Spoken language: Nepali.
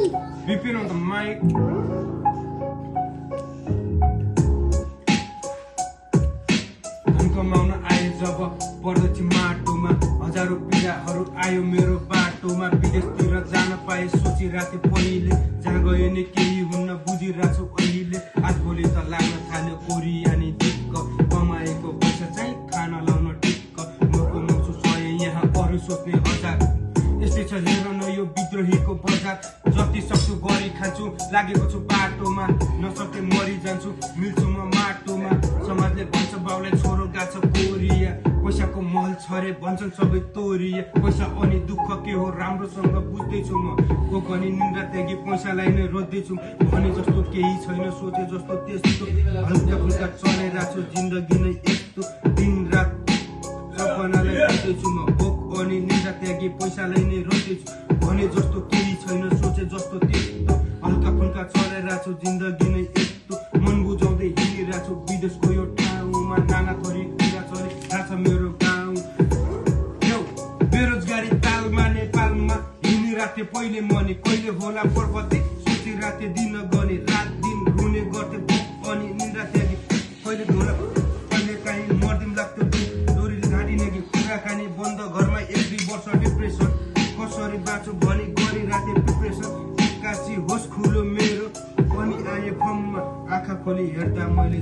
Vipiन on the mic. धन कमाउन आए जब पर्दछ माटोमा हजारौं पीडाहरू आयो मेरो बाटोमा विदेशतिर जान पाए सोचिराथे पहिले जहाँ गयो नि केही हुन्न बुझिरहेछु अहिले आज भोलि त लाग्न थाल्यो कोरी अनि दिक्क कमाएको पैसा चाहिँ खान लाउन टिक्क म कमाउँछु 100 यहाँ अरू सोच्ने हजार यस्तै छ हेर न यो विद्रोहीको बजार जति सक्छु गरी खान्छु लागेको छु बाटोमा नसके मरि जान्छु मिल्छु म माटोमा समाजले भन्छ बाउलाई छोरो गाछ कोरिया पैसाको महल छरे भन्छन् सबै तोरिया पैसा अनि दुःख के हो राम्रोसँग बुझ्दैछु म कोक अनि निन्द्रा त्यागी पैसालाई नै रोज्दैछु भने जस्तो केही छैन सोचे जस्तो त्यस्तो हल्का फुल्का चलाइरहेछु जिन्दगी नै यस्तो दिन रात सपनालाई बुझ्दैछु म कोक अनि निन्द्रा त्यागी पैसालाई नै रोज्दैछु भने जस्तो केही छैन सोचे जस्तो त्यस्तो हल्का फुल्का चलाइरहेछु जिन्दगी नै यस्तो मन बुझाउँदै हिँडिरहेछु विदेशको यो ठाउँमा नाना थरी कुरा चलिरहेछ मेरो गाउँ बेरोजगारी तालमा नेपालमा हिँडिराथे पहिले मनी कहिले होला पर्वते सोचिराथे दिन गने रात दिन रुने गर्थे अनि निन्द्रा त्यागी कहिले ढोला कहिले काहीँ मर्दिम लाग्थ्यो डोरीले घाँटी नेगी कुराकानी बन्द घरमा 1-2 वर्ष डिप्रेसन कसरी बाँचो भनी गरिराथे प्रिपरेसन एक्कासी होस खुलो मेरो पनि आए फर्ममा आँखा खोली हेर्दा मैले